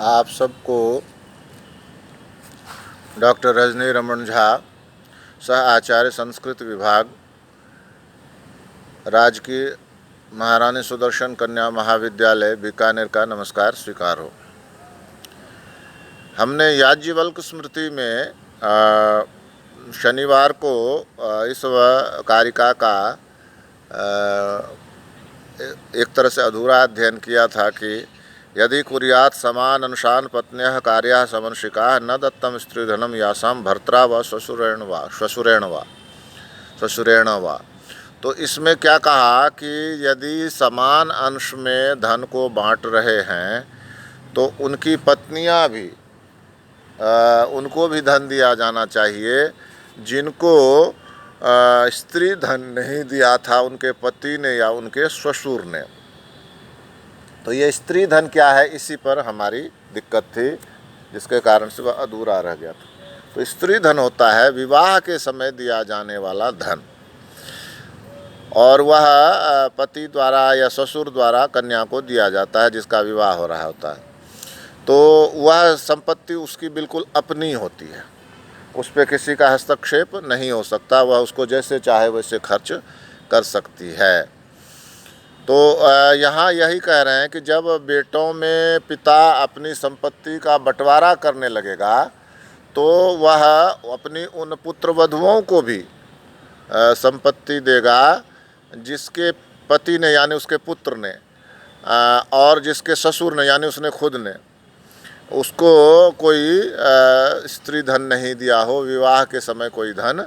आप सबको डॉक्टर रजनी रमन झा, सह आचार्य संस्कृत विभाग, राजकीय महारानी सुदर्शन कन्या महाविद्यालय बीकानेर का नमस्कार स्वीकार हो। हमने याज्ञवल्क्य स्मृति में शनिवार को इस कारिका का एक तरह से अधूरा अध्ययन किया था कि यदि कुर्यात समान अनुशान पत्न्यः कार्याः समंशिकाः न दत्तम स्त्रीधनम यासाम भर्त्रा व श्वशुरेण वा। तो इसमें क्या कहा कि यदि समान अंश में धन को बांट रहे हैं तो उनकी पत्नियां भी उनको भी धन दिया जाना चाहिए जिनको स्त्री धन नहीं दिया था उनके पति ने या उनके ससुर ने। तो ये स्त्री धन क्या है, इसी पर हमारी दिक्कत थी, जिसके कारण से वह अधूरा रह गया था। तो स्त्री धन होता है विवाह के समय दिया जाने वाला धन, और वह पति द्वारा या ससुर द्वारा कन्या को दिया जाता है जिसका विवाह हो रहा होता है। तो वह संपत्ति उसकी बिल्कुल अपनी होती है, उस पर किसी का हस्तक्षेप नहीं हो सकता, वह उसको जैसे चाहे वैसे खर्च कर सकती है। तो यहाँ यही कह रहे हैं कि जब बेटों में पिता अपनी संपत्ति का बंटवारा करने लगेगा तो वह अपनी उन पुत्र वधुओं को भी संपत्ति देगा जिसके पति ने यानी उसके पुत्र ने और जिसके ससुर ने यानी उसने खुद ने उसको कोई स्त्री धन नहीं दिया हो, विवाह के समय कोई धन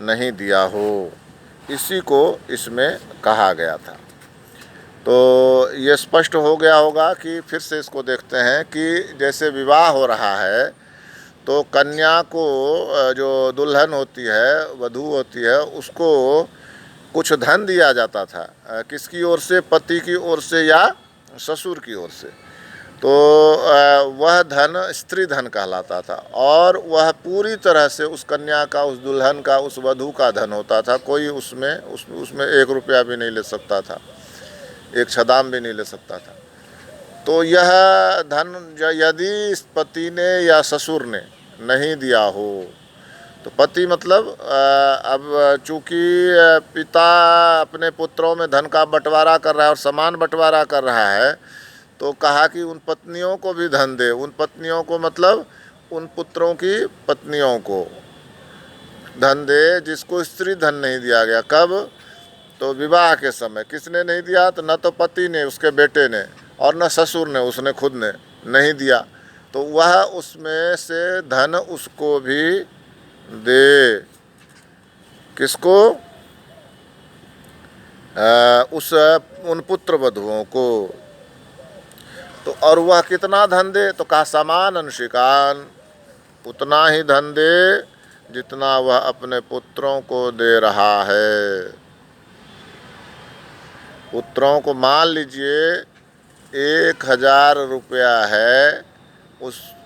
नहीं दिया हो। इसी को इसमें कहा गया था। तो ये स्पष्ट हो गया होगा कि फिर से इसको देखते हैं कि जैसे विवाह हो रहा है तो कन्या को जो दुल्हन होती है, वधू होती है, उसको कुछ धन दिया जाता था। किसकी ओर से? पति की ओर से या ससुर की ओर से। तो वह धन स्त्री धन कहलाता था और वह पूरी तरह से उस कन्या का, उस दुल्हन का, उस वधू का धन होता था। कोई उसमें 1 रुपया भी नहीं ले सकता था, 1 छदाम भी नहीं ले सकता था। तो यह धन यदि पति ने या ससुर ने नहीं दिया हो तो पति मतलब अब चूँकि पिता अपने पुत्रों में धन का बंटवारा कर रहा है और समान बंटवारा कर रहा है, तो कहा कि उन पत्नियों को भी धन दे। उन पत्नियों को मतलब उन पुत्रों की पत्नियों को धन दे जिसको स्त्री धन नहीं दिया गया। कब? तो विवाह के समय। किसने नहीं दिया? तो न तो पति ने, उसके बेटे ने, और न ससुर ने, उसने खुद ने नहीं दिया। तो वह उसमें से धन उसको भी दे। किसको? उन पुत्र वधुओं को। तो और वह कितना धन दे? तो कहा समान अंशिकान, उतना ही धन दे जितना वह अपने पुत्रों को दे रहा है। पुत्रों को मान लीजिए 1000 रुपया है,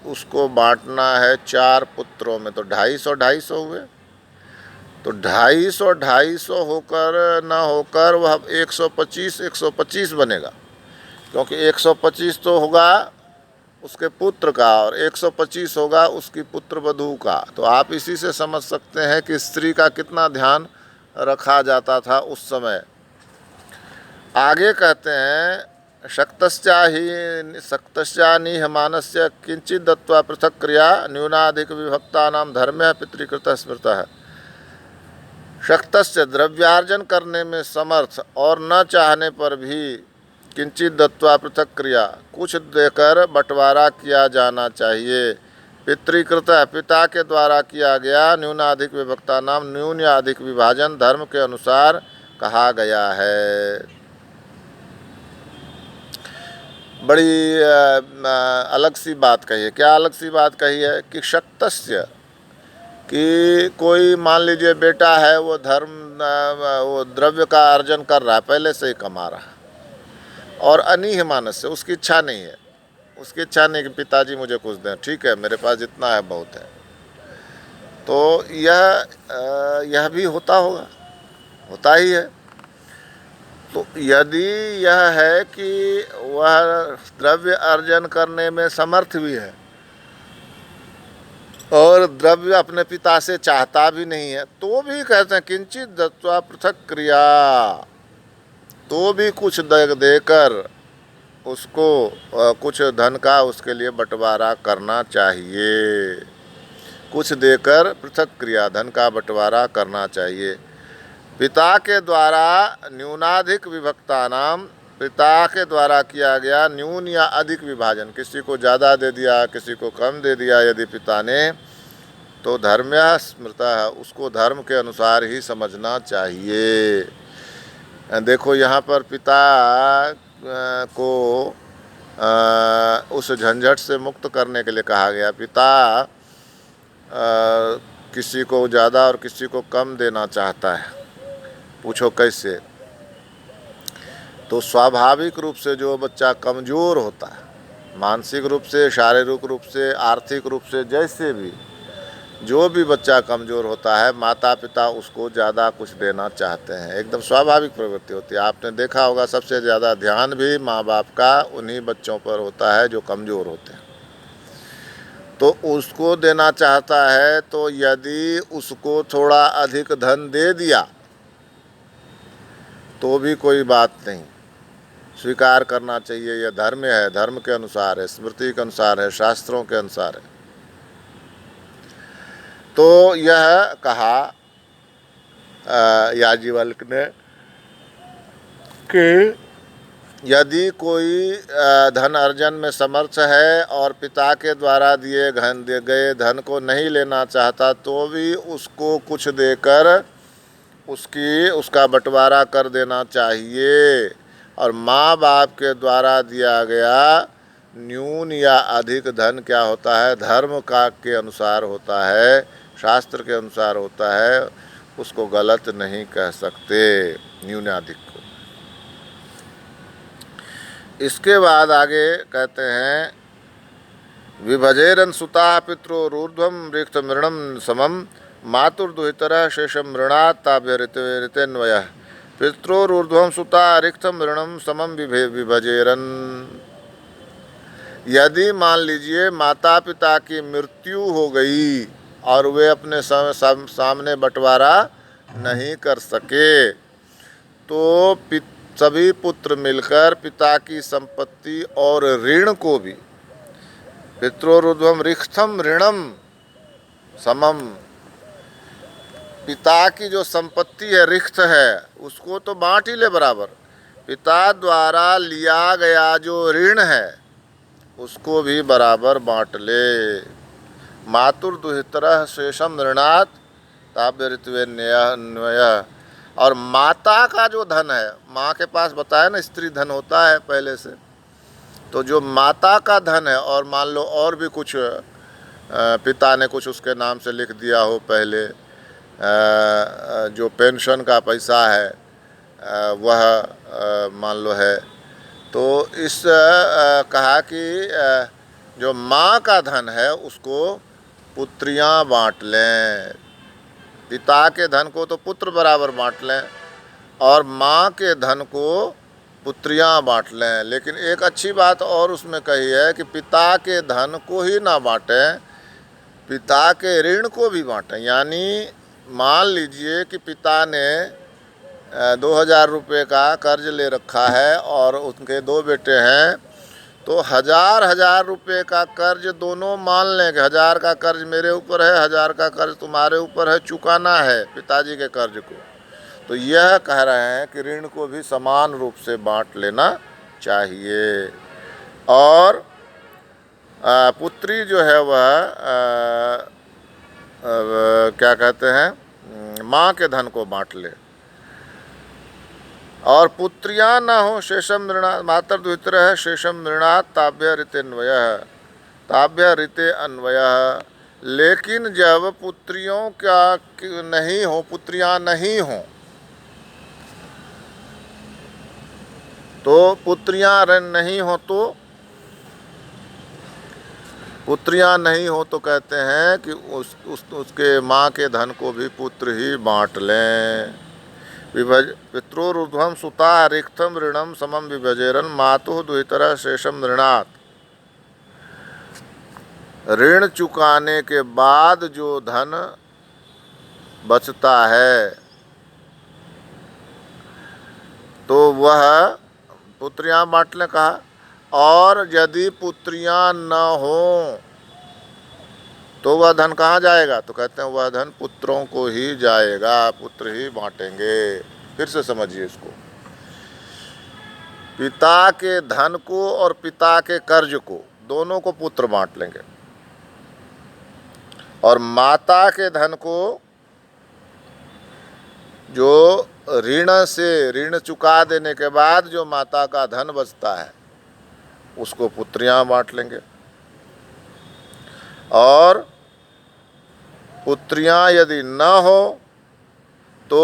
उसको बांटना है 4 पुत्रों में, तो 250 हुए। तो 250 होकर न होकर वह 125 बनेगा, क्योंकि 125 तो होगा उसके पुत्र का और 125 होगा उसकी पुत्र वधू का। तो आप इसी से समझ सकते हैं कि स्त्री का कितना ध्यान रखा जाता था उस समय। आगे कहते हैं शक्तश्चानिहमानस्य किंचित दत्वा पृथक क्रिया न्यूनाधिक विभक्ता नाम धर्म्यः पितृकृतः स्मृतः। शक्तस्य द्रव्यार्जन करने में समर्थ और न चाहने पर भी किंचित दत्वा पृथक क्रिया, कुछ देकर बंटवारा किया जाना चाहिए। पितृकृत, पिता के द्वारा किया गया, न्यूनाधिक विभक्ता नाम, न्यून या अधिक विभाजन धर्म के अनुसार कहा गया है। बड़ी अलग सी बात कही है। क्या अलग सी बात कही है? कि शक्तस्य, कि कोई मान लीजिए बेटा है, वो वो द्रव्य का अर्जन कर रहा है, पहले से ही कमा रहा है, और अनीह मानस से, उसकी इच्छा नहीं है, उसकी इच्छा नहीं कि पिताजी मुझे कुछ दें, ठीक है मेरे पास जितना है बहुत है। तो यह भी होता होगा, होता ही है। तो यदि यह है कि वह द्रव्य अर्जन करने में समर्थ भी है और द्रव्य अपने पिता से चाहता भी नहीं है, तो भी कहते हैं किंचित दत्वा पृथक क्रिया, तो भी कुछ देकर उसको कुछ धन का उसके लिए बंटवारा करना चाहिए। कुछ देकर पृथक क्रिया, धन का बंटवारा करना चाहिए। पिता के द्वारा न्यूनाधिक विभक्ता नाम, पिता के द्वारा किया गया न्यून या अधिक विभाजन, किसी को ज़्यादा दे दिया किसी को कम दे दिया यदि पिता ने, तो धर्म्यः स्मृतः, उसको धर्म के अनुसार ही समझना चाहिए। देखो यहाँ पर पिता को उस झंझट से मुक्त करने के लिए कहा गया। पिता किसी को ज़्यादा और किसी को कम देना चाहता है, पूछो कैसे? तो स्वाभाविक रूप से जो बच्चा कमज़ोर होता है, मानसिक रूप से, शारीरिक रूप से, आर्थिक रूप से, जैसे भी जो भी बच्चा कमज़ोर होता है, माता पिता उसको ज़्यादा कुछ देना चाहते हैं। एकदम स्वाभाविक प्रवृत्ति होती है। आपने देखा होगा सबसे ज़्यादा ध्यान भी माँ बाप का उन्हीं बच्चों पर होता है जो कमज़ोर होते हैं, तो उसको देना चाहता है। तो यदि उसको थोड़ा अधिक धन दे दिया तो भी कोई बात नहीं, स्वीकार करना चाहिए। यह धर्म है, धर्म के अनुसार है, स्मृति के अनुसार है, शास्त्रों के अनुसार है। तो यह कहा याज्ञवल्क्य ने कि यदि कोई धन अर्जन में समर्थ है और पिता के द्वारा दिए गए धन को नहीं लेना चाहता, तो भी उसको कुछ देकर उसका बंटवारा कर देना चाहिए। और माँ बाप के द्वारा दिया गया न्यून या अधिक धन क्या होता है? धर्म का के अनुसार होता है, शास्त्र के अनुसार होता है, उसको गलत नहीं कह सकते न्यूनाधिक को। इसके बाद आगे कहते हैं विभजेरन सुता पितरोरूर्ध्वं रिक्त मृणम समम मातुर्दुहितरः शेषम मृणात् ताभ्य ऋतेन्वयः पितरोरूर्ध्वं सुता रिक्तम मृणम समम विभजेरन। यदि मान लीजिए माता पिता की मृत्यु हो गई और वे अपने सामने बंटवारा नहीं कर सके, तो सभी पुत्र मिलकर पिता की संपत्ति और ऋण को भी, पितरोरूर्ध्वं रिक्तम ऋणम समम, पिता की जो संपत्ति है रिक्त है उसको तो बांट ही ले बराबर, पिता द्वारा लिया गया जो ऋण है उसको भी बराबर बांट ले। मातुर्दुहितरः शेषम ऋणात् ताभ्य ऋतेन्वयः। और माता का जो धन है, माँ के पास बताया ना स्त्री धन होता है पहले से, तो जो माता का धन है और मान लो और भी कुछ पिता ने कुछ उसके नाम से लिख दिया हो पहले, जो पेंशन का पैसा है वह मान लो है, तो इस कहा कि जो माँ का धन है उसको पुत्रियाँ बांट लें। पिता के धन को तो पुत्र बराबर बांट लें और माँ के धन को पुत्रियाँ बांट लें। लेकिन एक अच्छी बात और उसमें कही है कि पिता के धन को ही ना बांटें, पिता के ऋण को भी बांटें। यानी मान लीजिए कि पिता ने 2000 रुपये का कर्ज ले रखा है और उनके 2 बेटे हैं, तो 1000 रुपये का कर्ज दोनों मान लें कि 1000 का कर्ज मेरे ऊपर है, 1000 का कर्ज तुम्हारे ऊपर है, चुकाना है पिताजी के कर्ज को। तो यह कह रहे हैं कि ऋण को भी समान रूप से बांट लेना चाहिए। और पुत्री जो है वह क्या कहते हैं, माँ के धन को बांट ले। और पुत्रियाँ न हो शेषम मृणात् मातर्दुहितरः शेषम मृणात् ताभ्य ऋतेन्वयः, ताभ्य ऋते अन्वयः। लेकिन जब पुत्रियों का नहीं हो, पुत्रियाँ नहीं हो, तो पुत्रियाँ नहीं हो तो पुत्रियाँ नहीं हो तो कहते हैं कि उसके माँ के धन को भी पुत्र ही बांट लें। पितृरूर्ध्वं सुता रिक्थम ऋणम समम विभजेरन मातुः दुहितरः शेषम ऋणात्। ऋण चुकाने के बाद जो धन बचता है तो वह पुत्रियां बांट लें कहा। और यदि पुत्रियां न हो तो वह धन कहाँ जाएगा? तो कहते हैं वह धन पुत्रों को ही जाएगा, पुत्र ही बांटेंगे। फिर से समझिए इसको, पिता के धन को और पिता के कर्ज को दोनों को पुत्र बांट लेंगे, और माता के धन को, जो ऋण चुका देने के बाद जो माता का धन बचता है उसको पुत्रियां बांट लेंगे। और पुत्रियां यदि न हो तो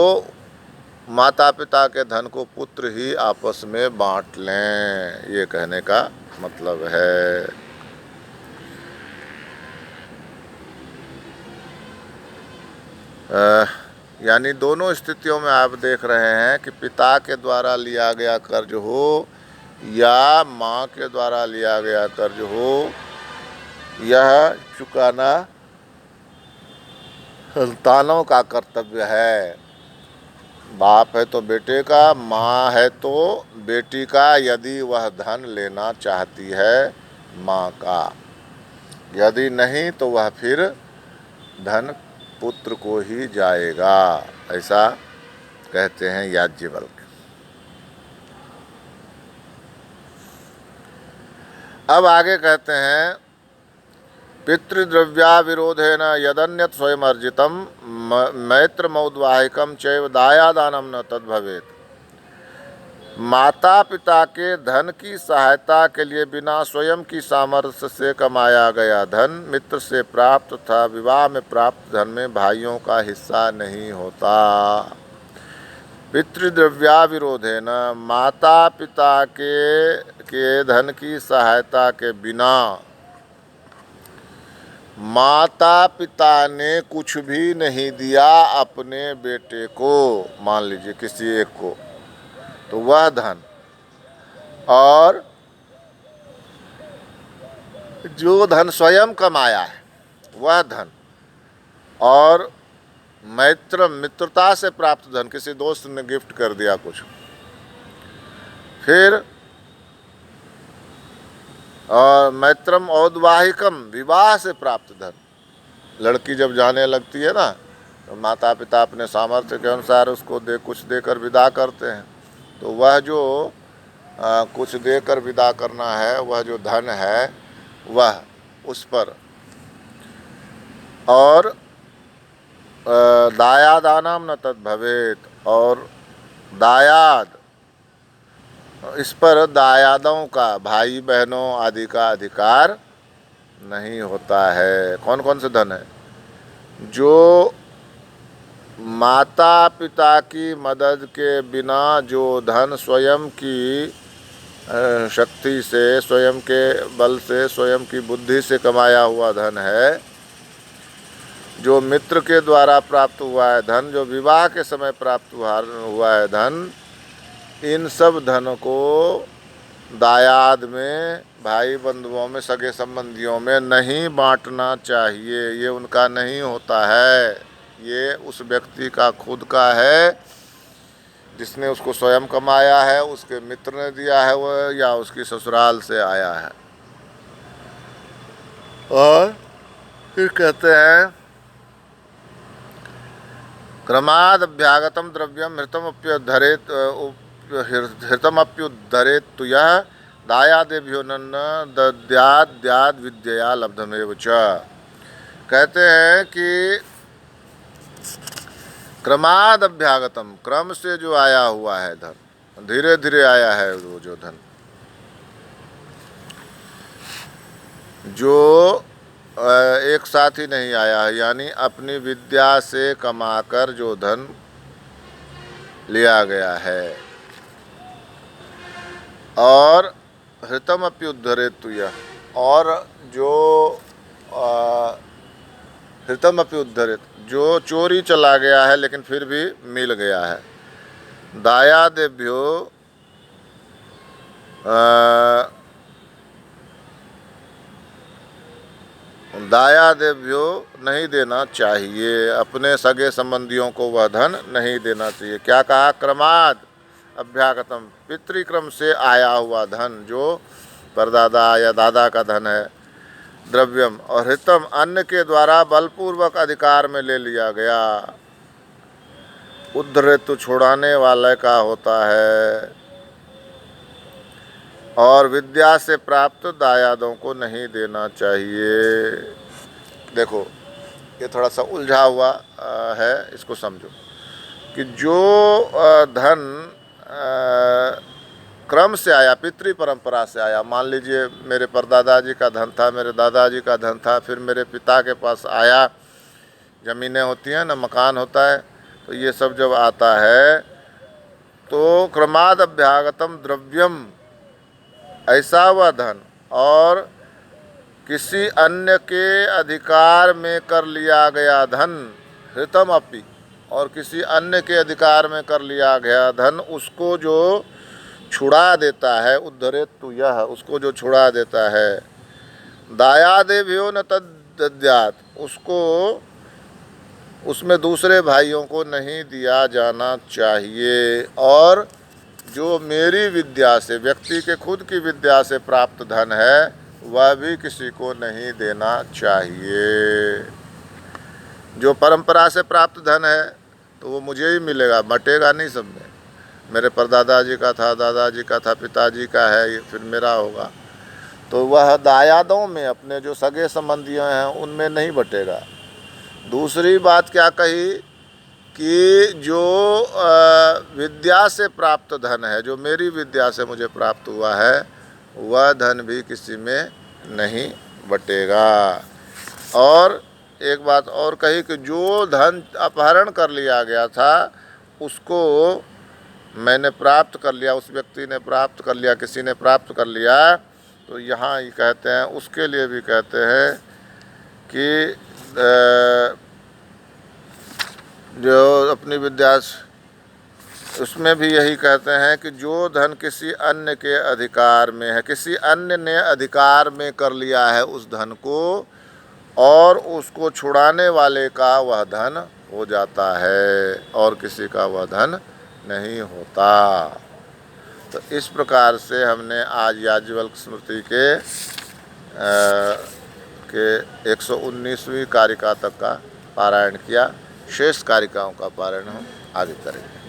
माता पिता के धन को पुत्र ही आपस में बांट लें, ये कहने का मतलब है। यानी दोनों स्थितियों में आप देख रहे हैं कि पिता के द्वारा लिया गया कर्ज हो या माँ के द्वारा लिया गया कर्ज हो, यह चुकाना संतानों का कर्तव्य है। बाप है तो बेटे का, माँ है तो बेटी का, यदि वह धन लेना चाहती है माँ का। यदि नहीं तो वह फिर धन पुत्र को ही जाएगा, ऐसा कहते हैं याज्ञवल्क्य। अब आगे कहते हैं, पितृद्रव्या विरोधेन यदन्यत् स्वयं अर्जितम मैत्र मौद्वाहिकम चैव दायादानम न तद्भवेत्। माता पिता के धन की सहायता के लिए बिना स्वयं की सामर्थ्य से कमाया गया धन मित्र से प्राप्त तथा विवाह में प्राप्त धन में भाइयों का हिस्सा नहीं होता। पितृद्रव्या विरोधेन, माता पिता के धन की सहायता के बिना माता पिता ने कुछ भी नहीं दिया अपने बेटे को, मान लीजिए किसी एक को, तो वह धन, और जो धन स्वयं कमाया है वह धन, और मित्रता से प्राप्त धन, किसी दोस्त ने गिफ्ट कर दिया कुछ, फिर और मैत्रम औद्वाहिकम, विवाह से प्राप्त धन। लड़की जब जाने लगती है ना तो माता पिता अपने सामर्थ्य के अनुसार उसको कुछ देकर विदा करते हैं, तो वह जो कुछ देकर विदा करना है, वह जो धन है वह उस पर, और दायादानाम न तद्भवेत्, और दायाद, इस पर दायादों का, भाई बहनों आदि का अधिकार नहीं होता है। कौन कौन से धन है? जो माता पिता की मदद के बिना जो धन स्वयं की शक्ति से, स्वयं के बल से, स्वयं की बुद्धि से कमाया हुआ धन है, जो मित्र के द्वारा प्राप्त हुआ है धन, जो विवाह के समय प्राप्त हुआ है धन, इन सब धन को दायाद में, भाई बंधुओं में, सगे संबंधियों में नहीं बांटना चाहिए। ये उनका नहीं होता है, ये उस व्यक्ति का खुद का है, जिसने उसको स्वयं कमाया है, उसके मित्र ने दिया है वह, या उसकी ससुराल से आया है। और फिर कहते हैं, क्रमादभ्यागतम द्रव्यम हृतमप्युद्धरेत् तु यः दायादेभ्यो न दद्याद् विद्यया लब्धमेव च। कहते हैं कि क्रमादभ्यागतम, क्रम से जो आया हुआ है धन, धीरे धीरे आया है वो जो धन, जो एक साथ ही नहीं आया है, यानी अपनी विद्या से कमाकर जो धन लिया गया है। और हृतम अप्युद्धरेत् तु यः, और जो हृतम अप्युद्धरेत्, जो चोरी चला गया है लेकिन फिर भी मिल गया है, दायादेभ्यो दायादेभ्यो नहीं देना चाहिए, अपने सगे संबंधियों को वह धन नहीं देना चाहिए। क्या कहा? क्रमाद अभ्यागतम, पितृक्रम से आया हुआ धन जो परदादा या दादा का धन है, द्रव्यम और हितम अन्य के द्वारा बलपूर्वक अधिकार में ले लिया गया, उद्धृत छुड़ाने वाले का होता है, और विद्या से प्राप्त दायादों को नहीं देना चाहिए। देखो ये थोड़ा सा उलझा हुआ है, इसको समझो कि जो धन क्रम से आया, पितृ परंपरा से आया, मान लीजिए मेरे परदादा जी का धन था, मेरे दादाजी का धन था, फिर मेरे पिता के पास आया, ज़मीनें होती हैं ना, मकान होता है, तो ये सब जब आता है तो क्रमाद अभ्यागतम द्रव्यम, ऐसा वह धन और किसी अन्य के अधिकार में कर लिया गया धन, हितम अपि, और किसी अन्य के अधिकार में कर लिया गया धन उसको जो छुड़ा देता है, उद्धरेत तु यह, उसको जो छुड़ा देता है, दायादेभ्यो न तद्दद्यात्, उसको उसमें दूसरे भाइयों को नहीं दिया जाना चाहिए। और जो मेरी विद्या से, व्यक्ति के खुद की विद्या से प्राप्त धन है, वह भी किसी को नहीं देना चाहिए। जो परंपरा से प्राप्त धन है तो वो मुझे ही मिलेगा, बटेगा नहीं सब में। मेरे परदादा जी का था, दादाजी का था, पिताजी का है, ये फिर मेरा होगा, तो वह दायादों में, अपने जो सगे संबंधियों हैं उनमें नहीं बटेगा। दूसरी बात क्या कही कि जो विद्या से प्राप्त धन है, जो मेरी विद्या से मुझे प्राप्त हुआ है, वह धन भी किसी में नहीं बटेगा। और एक बात और कही कि जो धन अपहरण कर लिया गया था उसको मैंने प्राप्त कर लिया, उस व्यक्ति ने प्राप्त कर लिया, किसी ने प्राप्त कर लिया, तो यहाँ ये कहते हैं, उसके लिए भी कहते हैं कि जो अपनी विद्या, उसमें भी यही कहते हैं कि जो धन किसी अन्य के अधिकार में है, किसी अन्य ने अधिकार में कर लिया है उस धन को, और उसको छुड़ाने वाले का वह धन हो जाता है और किसी का वह धन नहीं होता। तो इस प्रकार से हमने आज याज्ञवल्क्य स्मृति के 119वीं कारिका तक का पारायण किया। शेष कारिकाओं का पारायण हम आगे करेंगे।